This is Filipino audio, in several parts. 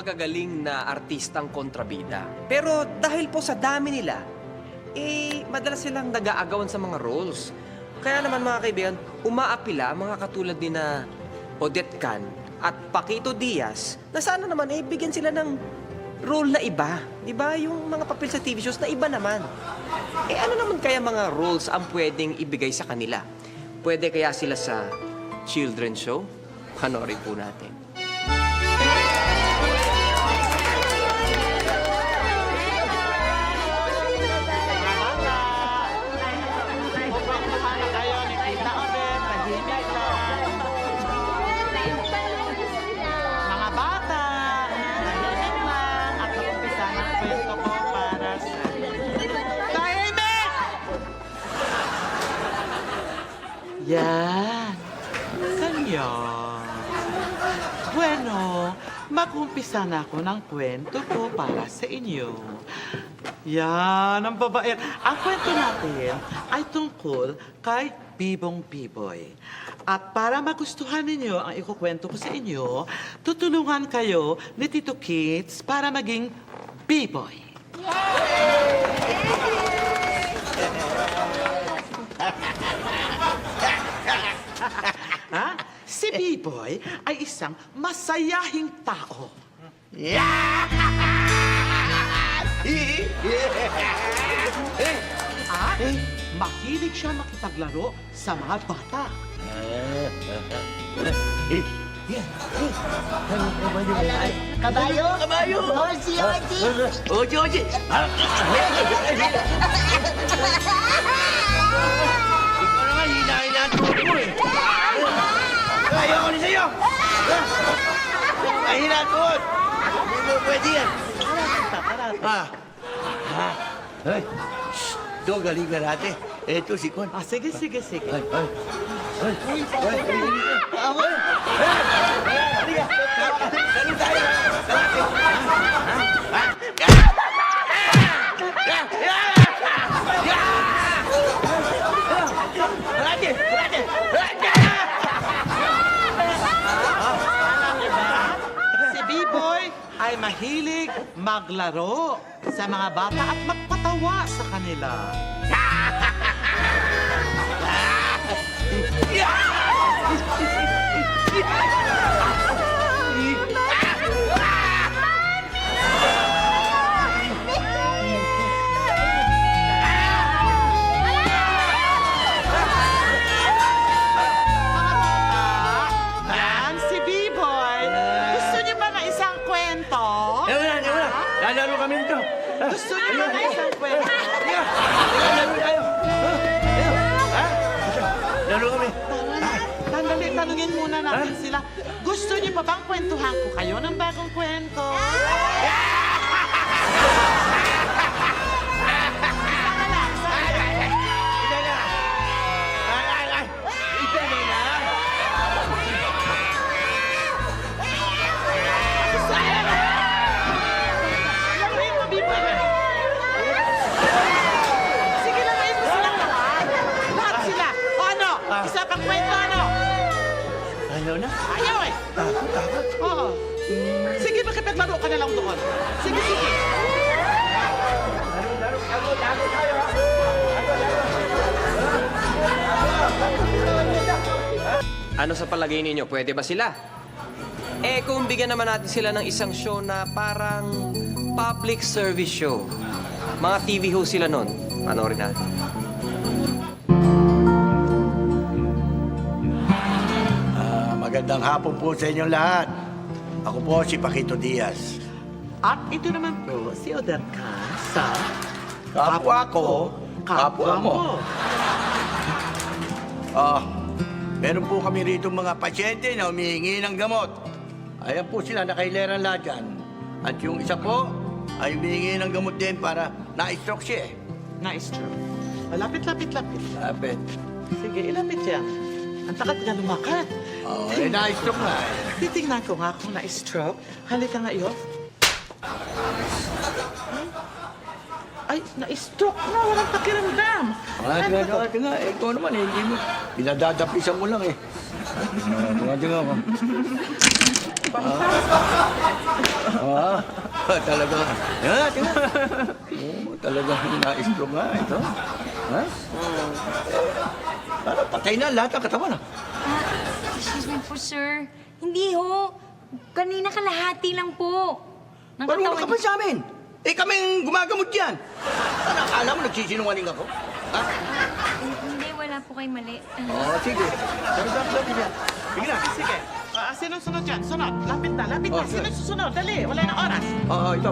magagaling na artistang kontrabida. Pero dahil po sa dami nila, madalas silang nag-aagawan sa mga roles. Kaya naman mga kaibigan, umaapila mga katulad ni na Odette Can at Paquito Diaz na sana naman bigyan sila ng role na iba. Di ba? Yung mga papel sa TV shows na iba naman. Ano naman kaya mga roles ang pwedeng ibigay sa kanila? Pwede kaya sila sa children's show? Panoorin po natin. Yan. Ganyan. Bueno, mag-umpisa na ako ng kwento ko para sa inyo. Yan, ang babae. Ang kwento natin ay tungkol kay Bibong Biboy. At para magustuhan ninyo ang ikukwento ko sa inyo, tutulungan kayo ni Tito Kids para maging Biboy. Ha? Si B-Boy ay isang masayahing tao. At mahilig siya makipaglaro sa mga bata. Kabayo? Kabayo! Horsey, horsey! Oji, Oji! Ikaw naman, hinahin na ang tuhod mo eh. Ayaw ko rin sa'yo! Ay, hina ang tuhod! Hindi mo pwede yan. Ay, shh! Ito, galing ka natin. Ito, si Con. Sige. Ay. Halika! Dali tayo! Si B-Boy ay mahilig maglaro sa mga bata at magpatawa sa kanila. Yan, si B-Boy. Gusto niyo ba ng isang kwento? Ewan na. Lalaro kami nito. Gusto niyo ba ng isang kwento? Laro tayo. Laro kami. Sandali, tanungin muna natin sila. Gusto niyo pa bang kwentuhan ko kayo ng bagong kwento? Laruin mo, B-Boy. Sige, laruin mo silang lahat. Lahat sila. O ano? Isa pang kwento, ano? Ayaw na. Ayaw eh. Takot. Oo. Sige, makipaglaro ka na lang doon. Sige. Laro tayo. Ano sa palagay ninyo? Pwede ba sila? Kung bigyan naman natin sila ng isang show na parang public service show. Mga TV host sila nun. Panoorin natin. Magandang hapon po sa inyong lahat. Ako po si Paquito Diaz. At ito naman po, si Odette Can sa Kapwa ko, kapwa mo. Meron po kami rito mga pasyente na humihingi ng gamot. Ayan po sila, nakaileran lahat dyan. At yung isa po ay humihingi ng gamot din para na-stroke siya eh. Na-stroke. Lapit. Lapit. Sige, ilapit yan. Ang takat nga lumakad. Na-stroke na eh. Titingnan ko nga kung na-stroke. Halika nga iyo. Ay, na-stroke na. Walang pakiramdam. Ate nga, ikaw naman eh, hindi mo. Pinadadapisan mo lang eh. Tingnan ako. Talaga. Yan, tingnan. Talaga na-stroke nga ito. Ha? Parang patay na lahat ng katawan. Excuse me po, sir. Hindi ho. Kanina kalahati lang po. Ng Parang ka katawan pa sa amin. Eh, kaming gumagamot yan. Ano, akala mo nagsisinungaling ako? Ha? Hindi, wala po kayo mali. Sige. Pero dapat yan. Sige na. Sige. Sino sunod dyan? Sunod. Lapit na, lapit na. Oh, Sino sir. susunod? Dali, wala na oras. Ito.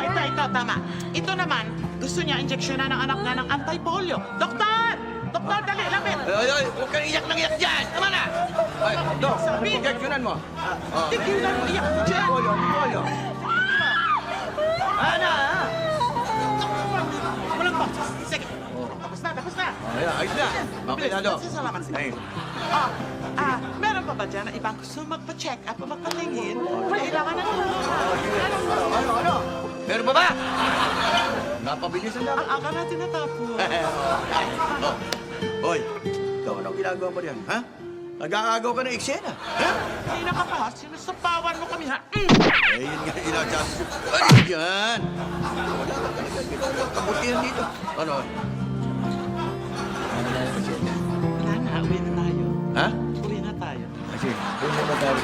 Ito, tama. Ito naman, gusto niya injeksyonan ng anak na ng anti-polio. Doktor! Doktor, dali, lapit! Ay, huwag kang iyak ng iyak dyan. Tama na. Ay, Dok, injectionan mo. Tigilan mo, iyak mo dyan! Polio. Ana! Walang box. Sige. Tapos na. Ayos na. Okay na, Dok. Salamat sa Ay. Meron pa ba dyan na ibang gusto magpa-check up o magpatingin? Kailangan ng tulong. Ano? Meron pa ba? Napabilisan na. Ang aga natin natapos. Hoy, ikaw anong ginagawa mo riyan, ha? Nag-aagaw ka ng eksena, ha? Hindi na ka pa. Sinusupawan mo kami, ha? Eh, yun nga inasas. Ay, yan! Wala ka talaga ginagawa. Kabutihan dito. Ano? Wala na, uwi na tayo. Ha? Uwi na tayo. Kasi, doon muna tayo.